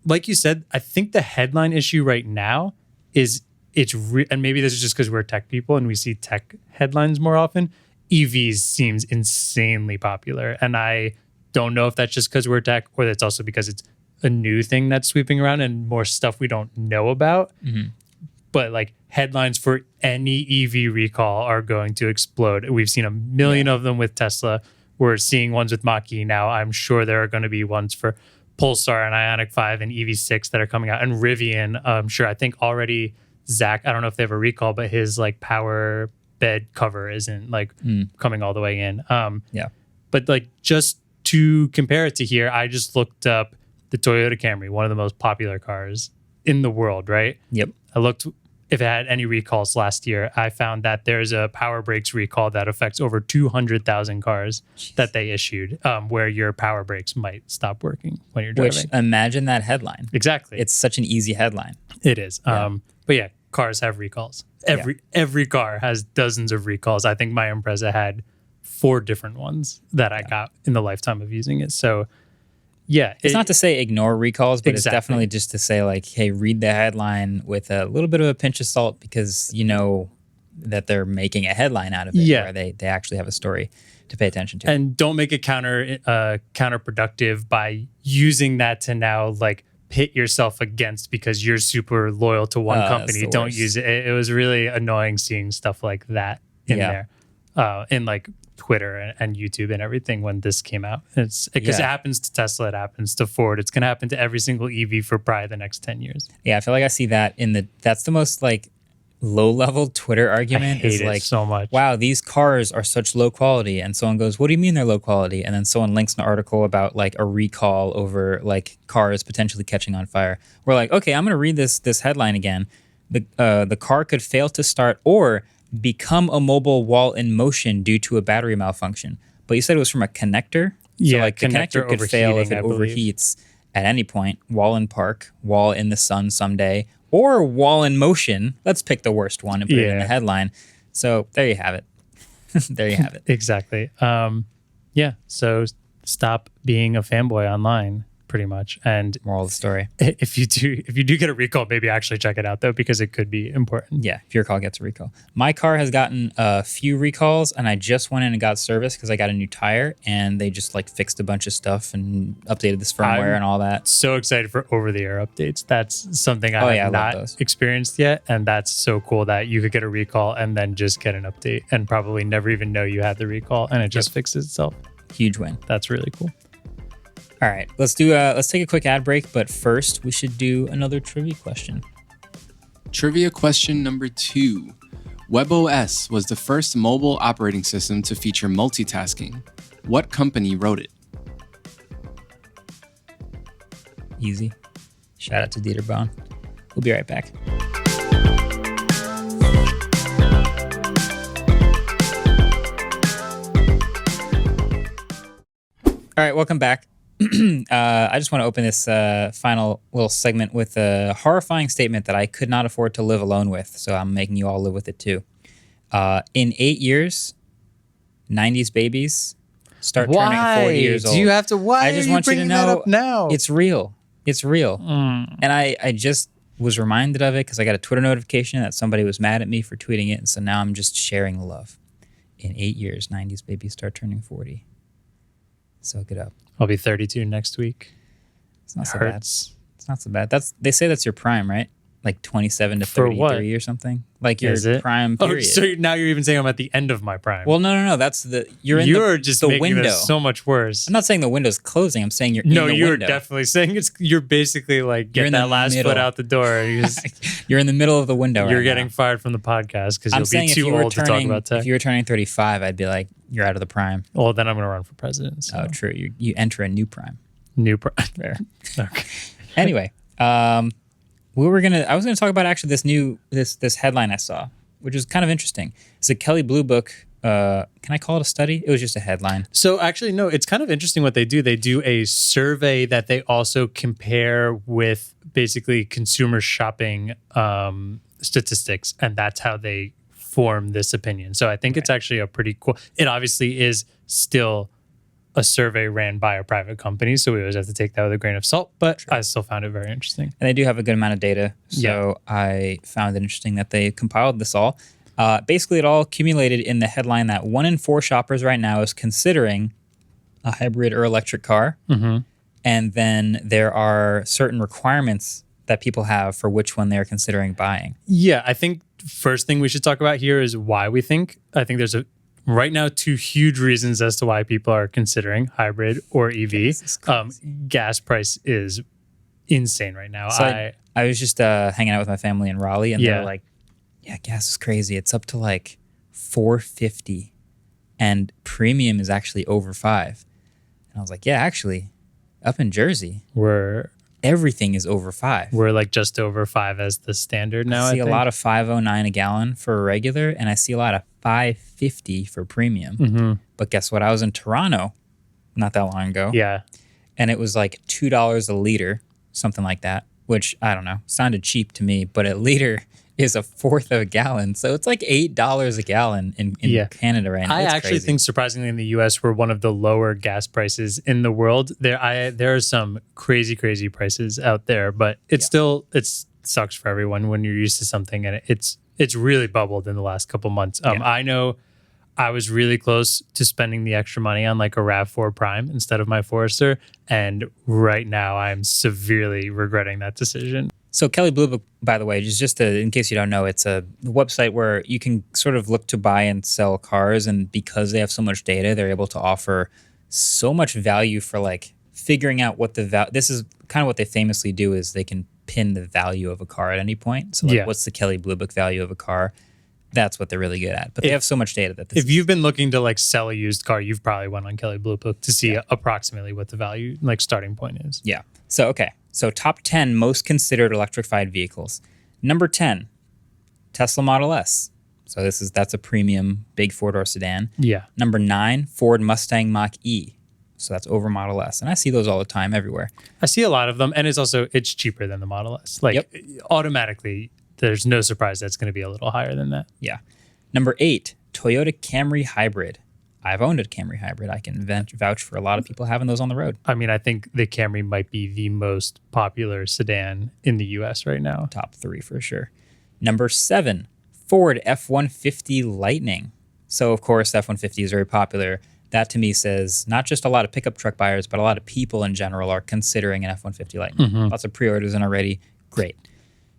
like you said, I think the headline issue right now is and maybe this is just because we're tech people and we see tech headlines more often. EVs seems insanely popular. And I don't know if that's just because we're tech or that's also because it's a new thing that's sweeping around and more stuff we don't know about. But like headlines for any EV recall are going to explode. We've seen 1 million of them with Tesla. We're seeing ones with Mach-E now. I'm sure there are going to be ones for Polestar and Ioniq 5 and EV6 that are coming out. And Rivian, I'm sure, I think already Zach, I don't know if they have a recall, but his like power bed cover isn't like coming all the way in. Yeah. But like just to compare it to here, I just looked up the Toyota Camry, one of the most popular cars in the world, right? Yep. I looked if it had any recalls last year. I found that there's a power brakes recall that affects over 200,000 cars that they issued, where your power brakes might stop working when you're driving. Which, imagine that headline. Exactly. It's such an easy headline. It is. Yeah. But yeah, cars have recalls. Every car has dozens of recalls. I think my Impreza had 4 different ones that I got in the lifetime of using it. So yeah, it's not to say ignore recalls, but Exactly. it's definitely just to say like, hey, read the headline with a little bit of a pinch of salt, because you know that they're making a headline out of it, where they actually have a story to pay attention to. And don't make it counterproductive by using that to now like pit yourself against because you're super loyal to one company. Don't use it. It was really annoying seeing stuff like that in there, in like Twitter and YouTube and everything when this came out. It's because it happens to Tesla, it happens to Ford. It's going to happen to every single EV for probably the next 10 years. Yeah, I feel like I see that that's the most like low level Twitter argument. I hate is it like, so much. Wow, these cars are such low quality. And someone goes, what do you mean they're low quality? And then someone links an article about like a recall over like cars potentially catching on fire. We're like, okay, I'm going to read this headline again. The car could fail to start or become a mobile while in motion due to a battery malfunction. But you said it was from a connector? Yeah, so like the connector could fail if it I believe. overheats at any point, while in park, while in the sun someday, or while in motion. Let's pick the worst one and put it in the headline. So there you have it. There you have it. Exactly. So stop being a fanboy online, pretty much. And Moral of the story. if you do get a recall, maybe actually check it out though, because it could be important. Yeah, if your car gets a recall. My car has gotten a few recalls, and I just went in and got service because I got a new tire, and they just like fixed a bunch of stuff and updated this firmware and all that. So excited for over-the-air updates. That's something I have not experienced yet, and that's so cool that you could get a recall and then just get an update and probably never even know you had the recall, and it just fixes itself. Huge win. That's really cool. All right, let's take a quick ad break, but first we should do another trivia question. Trivia question number 2. WebOS was the first mobile operating system to feature multitasking. What company wrote it? Easy. Shout out to Dieter Bohn. We'll be right back. All right, welcome back. I just want to open this final little segment with a horrifying statement that I could not afford to live alone with, so I'm making you all live with it too. In 8 years, 90s babies start turning 40 years old. Do you have to? Why I just are you want you to bringing know that up now? it's real. It's real. And I just was reminded of it because I got a Twitter notification that somebody was mad at me for tweeting it, and so now I'm just sharing the love. In 8 years, 90s babies start turning 40. Soak it up. I'll be 32 next week. It's not so bad. It's not so bad. They say that's your prime, right? Like 27 to 33 or something. Like your prime period. Oh, so now you're even saying I'm at the end of my prime. Well, no. That's you're just the making window. this so much worse. I'm not saying the window's closing. I'm saying you're in the window. No, you're definitely saying you're basically like get that last foot out the door. You're in the middle of the window. You're getting fired from the podcast because you'll be too old to talk about tech. If you were turning 35, I'd be like, you're out of the prime. Well, then I'm going to run for president. So. Oh, true. You enter a new prime. New prime. There. Okay. Anyway, I was gonna talk about actually this headline I saw, which is kind of interesting. It's a Kelly Blue Book. Can I call it a study? It was just a headline. So actually, no, it's kind of interesting what they do. They do a survey that they also compare with basically consumer shopping statistics, and that's how they form this opinion. So I think it's actually a pretty cool. It obviously is still a survey ran by a private company, so we always have to take that with a grain of salt, but I still found it very interesting. And they do have a good amount of data, so I found it interesting that they compiled this all. Basically, it all accumulated in the headline that 1 in 4 shoppers right now is considering a hybrid or electric car, and then there are certain requirements that people have for which one they're considering buying. Yeah, I think first thing we should talk about here is why we think. I think there's right now 2 huge reasons as to why people are considering hybrid or EV. Gas price is insane right now. So I was just hanging out with my family in Raleigh, and they're like, yeah, gas is crazy. It's up to like $450, and premium is actually over $5. And I was like, yeah, actually, up in Jersey, everything is over $5. We're like just over $5 as the standard now. I see a think. lot of $5.09 a gallon for a regular, and I see a lot of $5.50 for premium. Mm-hmm. But guess what? I was in Toronto not that long ago. Yeah. And it was like $2 a liter, something like that, which I don't know, sounded cheap to me, but a liter is a fourth of a gallon. So it's like $8 a gallon in Canada right now. I It's actually crazy. think surprisingly in the US we're one of the lower gas prices in the world. There are some crazy prices out there, but it sucks for everyone when you're used to something and it's really bubbled in the last couple months. I know I was really close to spending the extra money on like a RAV4 Prime instead of my Forester, and right now I'm severely regretting that decision. So Kelley Blue Book, by the way, in case you don't know, it's a website where you can sort of look to buy and sell cars, and because they have so much data, they're able to offer so much value for like figuring out what the value. This is kind of what they famously do is they can pin the value of a car at any point. So like, what's the Kelley Blue Book value of a car? That's what they're really good at. But they have so much data that if you've been looking to like sell a used car, you've probably went on Kelley Blue Book to see approximately what the value like starting point is. Yeah. So okay. So top 10 most considered electrified vehicles. Number 10, Tesla Model S. So that's a premium big four-door sedan. Yeah. Number 9, Ford Mustang Mach-E. So that's over Model S. And I see those all the time everywhere. I see a lot of them, and it's cheaper than the Model S. Like automatically, there's no surprise that's going to be a little higher than that. Yeah. Number 8, Toyota Camry Hybrid. I've owned a Camry Hybrid. I can vouch for a lot of people having those on the road. I mean, I think the Camry might be the most popular sedan in the US right now. Top 3 for sure. Number 7, Ford F-150 Lightning. So, of course, F-150 is very popular. That to me says not just a lot of pickup truck buyers, but a lot of people in general are considering an F-150 Lightning. Mm-hmm. Lots of pre-orders in already. Great.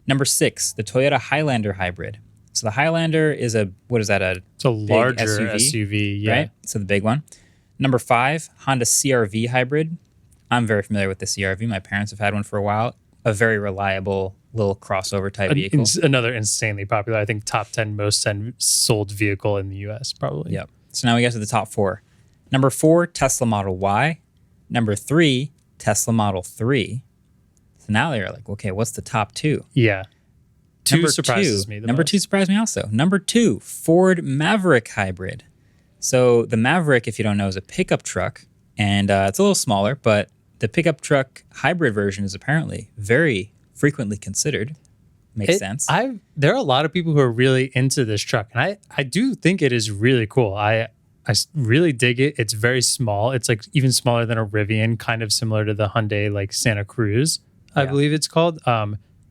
Number 6, the Toyota Highlander Hybrid. So the Highlander is it's a larger SUV, yeah. Right? So the big one. Number 5, Honda CR-V Hybrid. I'm very familiar with the CR-V. My parents have had one for a while. A very reliable little crossover type vehicle. Another insanely popular, I think top 10 most sold vehicle in the US probably. Yep. So now we get to the top 4. Number 4, Tesla Model Y. Number 3, Tesla Model 3. So now they're like, okay, what's the top 2? Yeah. Number surprises me. Number 2 surprised me also. Number 2, Ford Maverick Hybrid. So the Maverick, if you don't know, is a pickup truck, and it's a little smaller, but the pickup truck hybrid version is apparently very frequently considered. Makes sense. There are a lot of people who are really into this truck, and I do think it is really cool. I really dig it. It's very small. It's like even smaller than a Rivian, kind of similar to the Hyundai like Santa Cruz, I believe it's called.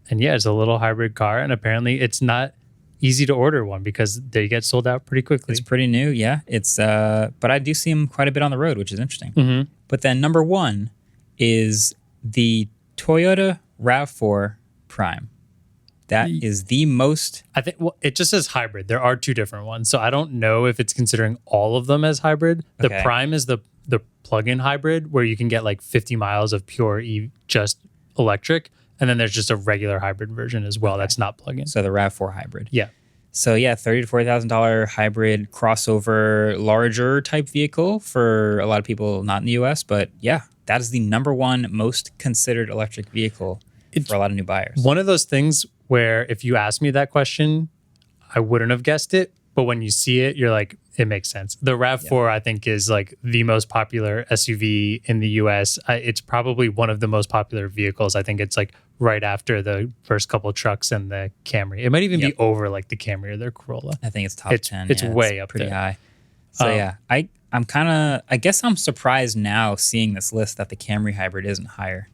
And yeah, it's a little hybrid car, and apparently it's not easy to order one because they get sold out pretty quickly. It's pretty new, yeah. It's but I do see them quite a bit on the road, which is interesting. Mm-hmm. But then number 1 is the Toyota RAV4 Prime. That is the most. I think it just says hybrid. There are 2 different ones, so I don't know if it's considering all of them as hybrid. The Prime is the plug-in hybrid where you can get like 50 miles of pure just electric. And then there's just a regular hybrid version as well. That's not plug-in. So the RAV4 hybrid. Yeah. So yeah, $30,000 to $40,000 hybrid crossover, larger type vehicle for a lot of people not in the US. But yeah, that is the number 1 most considered electric vehicle for a lot of new buyers. One of those things where if you asked me that question, I wouldn't have guessed it. But when you see it, you're like, it makes sense. The RAV4, I think, is like the most popular SUV in the US. It's probably one of the most popular vehicles. I think it's like right after the first couple trucks and the Camry. It might even be over like the Camry or their Corolla. I think it's top 10. It's way up pretty there. high. So yeah, I guess I'm surprised now seeing this list that the Camry hybrid isn't higher.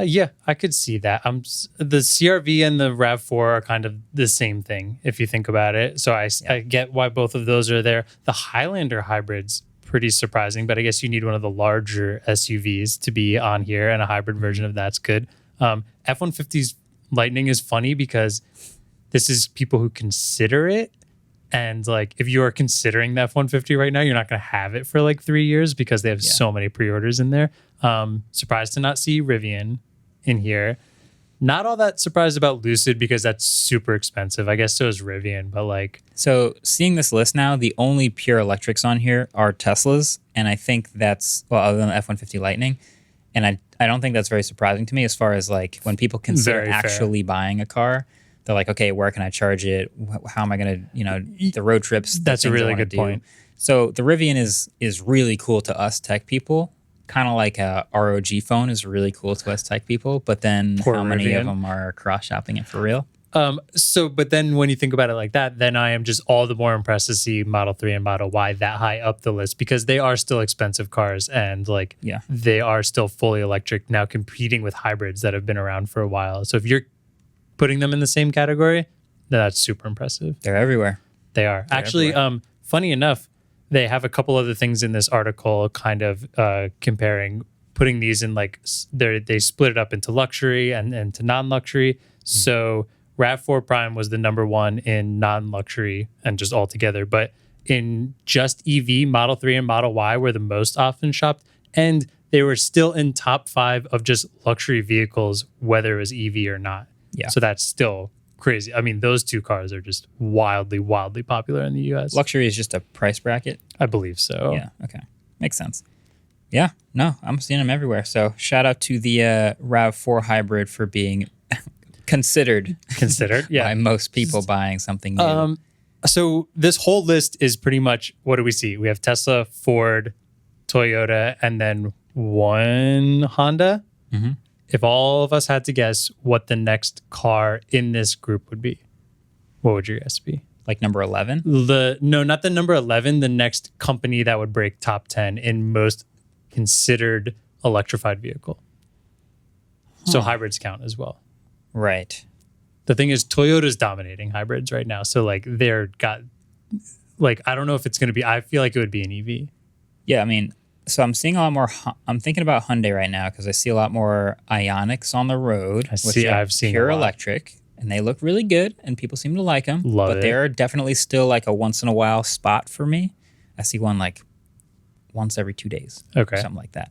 Yeah, I could see that. The CRV and the RAV4 are kind of the same thing if you think about it. So I get why both of those are there. The Highlander hybrid's pretty surprising, but I guess you need one of the larger SUVs to be on here, and a hybrid version of that's good. F-150's Lightning is funny because this is people who consider it. And like, if you are considering the F-150 right now, you're not going to have it for like 3 years because they have so many pre-orders in there. Surprised to not see Rivian in here. Not all that surprised about Lucid because that's super expensive. I guess so is Rivian, but like... So seeing this list now, the only pure electrics on here are Teslas. And I think that's, well, other than the F-150 Lightning. And I don't think that's very surprising to me as far as like when people consider Very actually buying a car, they're like, okay, where can I charge it? How am I going to, the road trips? That's a really good point. So the Rivian is really cool to us tech people. Kind of like a ROG phone is really cool to us tech people. But then Poor how many Rivian. of them are cross-shopping it for real? But then when you think about it like that, then I am just all the more impressed to see Model 3 and Model Y that high up the list because they are still expensive cars and like they are still fully electric now competing with hybrids that have been around for a while. So if you're putting them in the same category, then that's super impressive. They're everywhere. They are. Actually, funny enough, they have a couple other things in this article kind of comparing, putting these in like, they split it up into luxury and to non-luxury. So RAV4 Prime was the number one in non-luxury and just altogether. But in just EV, Model 3 and Model Y were the most often shopped. And they were still in top 5 of just luxury vehicles, whether it was EV or not. Yeah. So that's still crazy. I mean, those two cars are just wildly, wildly popular in the US. Luxury is just a price bracket. I believe so. Yeah. Okay. Makes sense. Yeah. No, I'm seeing them everywhere. So shout out to the RAV4 hybrid for being considered Yeah. by most people buying something new. So this whole list is pretty much, what do we see? We have Tesla, Ford, Toyota, and then one Honda. Mm-hmm. If all of us had to guess what the next car in this group would be, what would your guess be? Like number 11? No, not the number 11. The next company that would break top 10 in most considered electrified vehicle. So hybrids count as well. Right. The thing is, Toyota's dominating hybrids right now. So like I don't know if it's going to be, I feel like it would be an EV. Yeah, I mean, so I'm seeing a lot more, I'm thinking about Hyundai right now because I see a lot more Ioniqs on the road. I've seen pure a lot. electric, and they look really good, and people seem to like them. Love but it. they're definitely still like a once in a while spot for me. I see one like once every 2 days. Okay. Something like that.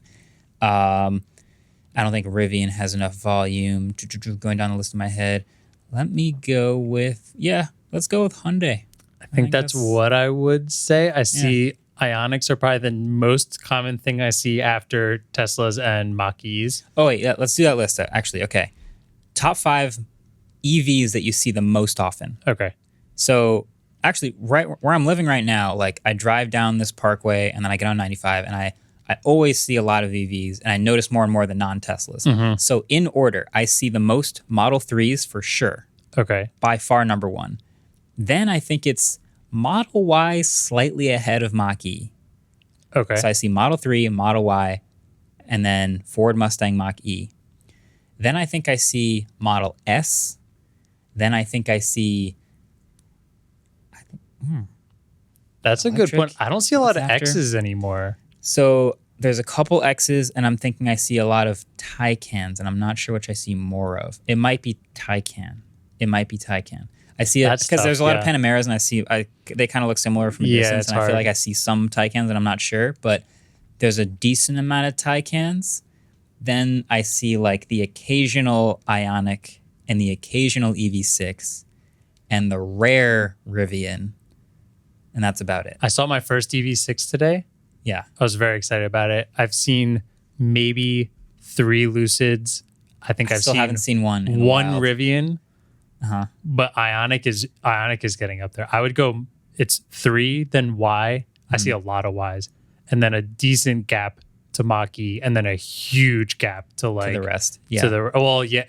I don't think Rivian has enough volume. Going down the list in my head. Let me go with, let's go with Hyundai. I think that's what I would say. I see Ioniqs are probably the most common thing I see after Teslas and Mach-E's. Oh, wait, yeah, let's do that list, actually. Okay. Top 5 EVs that you see the most often. Okay. So, actually, right where I'm living right now, like, I drive down this parkway, and then I get on 95, and I always see a lot of EVs, and I notice more and more the non-Teslas. Mm-hmm. So, in order, I see the most Model 3s for sure. Okay. By far number 1. Then I think it's Model Y slightly ahead of Mach-E. Okay. So I see Model 3, Model Y, and then Ford Mustang Mach-E. Then I think I see Model S. Then I think I see... That's a good point. I don't see a lot of after? X's anymore. So there's a couple X's, and I'm thinking I see a lot of Taycans, and I'm not sure which I see more of. It might be Taycan. I see it because there's a lot of Panameras, and they kind of look similar from a distance, and I feel like I see some Taycans, and I'm not sure, but there's a decent amount of Taycans. Then I see like the occasional Ioniq and the occasional EV6 and the rare Rivian, and that's about it. I saw my first EV6 today. Yeah. I was very excited about it. I've seen maybe 3 Lucids. I think I haven't seen one. Rivian. But Ioniq is getting up there. I would go, it's 3, then Y. I see a lot of Ys. And then a decent gap to Mach-E, and then a huge gap to like the rest. Yeah.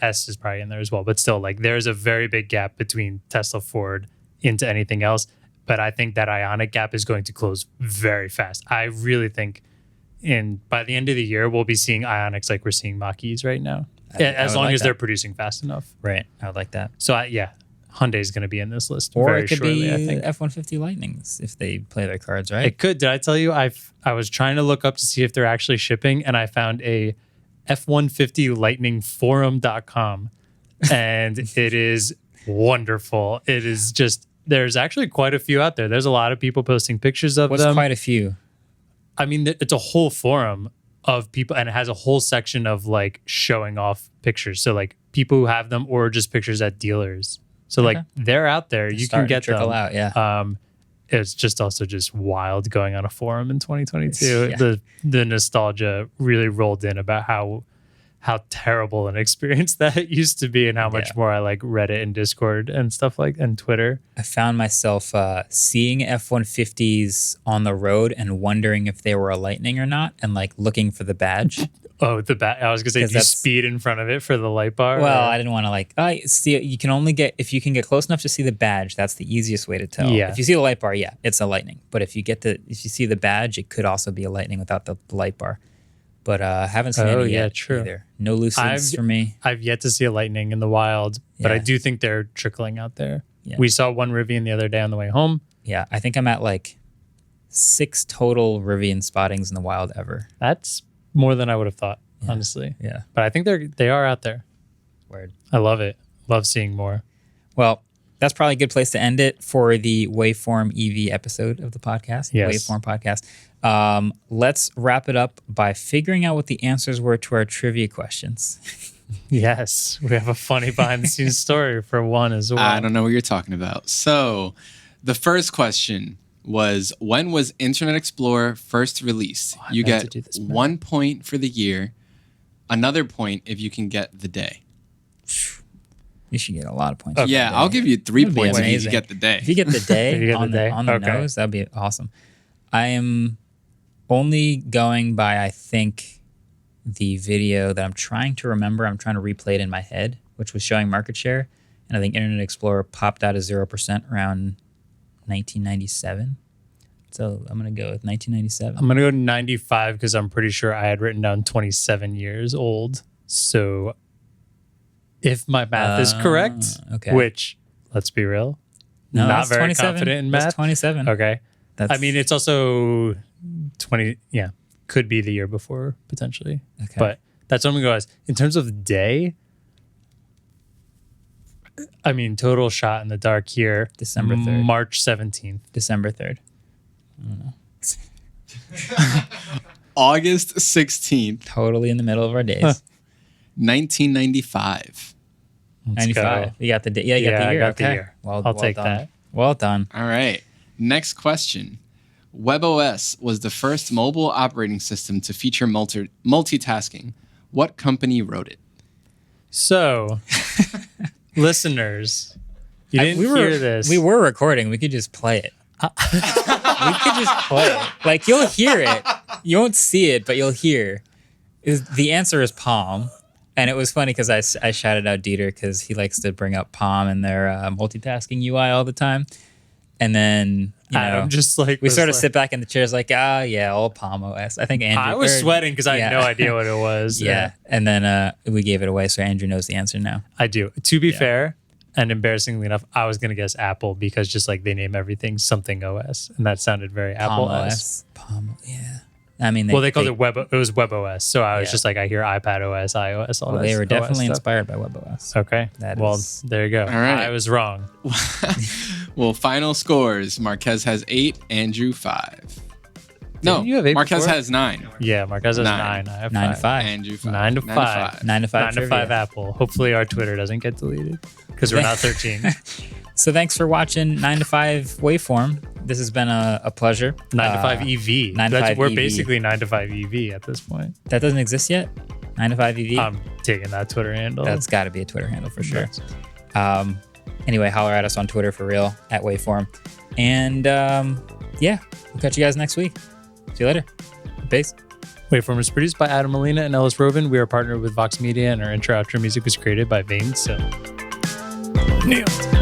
S is probably in there as well. But still, like there's a very big gap between Tesla, Ford into anything else. But I think that Ioniq gap is going to close very fast. I really think by the end of the year, we'll be seeing Ioniqs like we're seeing Mach-E's right now. As long as they're producing fast enough. Right. I would like that. So, Hyundai is going to be in this list or very it could shortly, be I think. F-150 Lightnings if they play their cards right. It could. Did I tell you I was trying to look up to see if they're actually shipping, and I found a F-150 Lightning forum.com, and it is wonderful. It is just, there's actually quite a few out there. There's a lot of people posting pictures of them. What's quite a few? I mean, it's a whole forum of people, and it has a whole section of like showing off pictures. So like people who have them or just pictures at dealers. So like they're out there. You can get trickle them. out. Yeah. It's just also just wild going on a forum in 2022. The nostalgia really rolled in about how terrible an experience that used to be and how much more I like Reddit and Discord and stuff and Twitter. I found myself seeing F-150s on the road and wondering if they were a Lightning or not, and like looking for the badge. Oh, the badge! I was gonna say, do you speed in front of it for the light bar? Well, I didn't want to see. You can only get if you can get close enough to see the badge. That's the easiest way to tell. Yeah. If you see the light bar, it's a Lightning. But if you see the badge, it could also be a Lightning without the light bar. But haven't seen any yet either. No Lucids for me. I've yet to see a Lightning in the wild, but I do think they're trickling out there. Yeah. We saw one Rivian the other day on the way home. Yeah, I think I'm at like 6 total Rivian spottings in the wild ever. That's more than I would have thought, honestly. Yeah. But I think they are out there. Word. I love it. Love seeing more. Well, that's probably a good place to end it for the Waveform EV episode of the podcast, yes. Waveform podcast. Let's wrap it up by figuring out what the answers were to our trivia questions. Yes, we have a funny behind-the-scenes story for one as well. I don't know what you're talking about. So the first question was, when was Internet Explorer first released? You get 1 point for the year, another point if you can get the day. You should get a lot of points. Okay. Yeah, I'll give you 3 points if you get the day. If you get the day on the nose, that'd be awesome. I am only going by, I think, the video that I'm trying to remember. I'm trying to replay it in my head, which was showing market share. And I think Internet Explorer popped out of 0% around 1997. So I'm going to go with 1997. I'm going to go 95 because I'm pretty sure I had written down 27 years old. So if my math is correct, which, let's be real, no, not very confident in math. That's 27. Okay. I mean, it's also 20, could be the year before, potentially. Okay. But that's what I'm going to go as. In terms of day, I mean, total shot in the dark here. December 3rd. March 17th. December 3rd. I don't know. August 16th. Totally in the middle of our days. 1995. 95. You got the day. Yeah, you got the year. I got the year. I'll take done. that. Well done. All right. Next question. WebOS was the first mobile operating system to feature multitasking. What company wrote it? So, listeners, you didn't hear this. We were recording. We could just play it. We could just play it. Like, you'll hear it. You won't see it, but you'll hear. The answer is Palm. And it was funny because I shouted out Dieter because he likes to bring up Palm and their multitasking UI all the time. And then, Adam just like we sort of sit back in the chairs like, old Palm OS. I think Andrew. I was sweating because I had no idea what it was. Yeah. And then we gave it away. So Andrew knows the answer now. I do. To be fair, and embarrassingly enough, I was going to guess Apple because just like they name everything something OS. And that sounded very Apple OS. Palm, yeah. I mean, they called it Web. It was WebOS. So I was just like, I hear iPad OS, iOS, all that. They were definitely inspired by WebOS. Okay. There you go. All right. I was wrong. Well, final scores. Marques has 8, Andrew 5. No, you have 8 Marques before? has 9. Yeah, Marques has 9. I have 9 to 5. Andrew 5. 9 to 5. 9 to 5. 9 to 5 Apple. Hopefully our Twitter doesn't get deleted because we're not 13. So thanks for watching 9 to 5 Waveform. This has been a pleasure. 9 to 5 EV. 9 to 5 We're EV. basically 9 to 5 EV at this point. That doesn't exist yet? 9 to 5 EV? I'm taking that Twitter handle. That's got to be a Twitter handle for sure. Anyway, holler at us on Twitter for real, at Waveform. And we'll catch you guys next week. See you later. Peace. Waveform is produced by Adam Molina and Ellis Rovin. We are partnered with Vox Media, and our intro-outro music was created by Vane. So, nailed.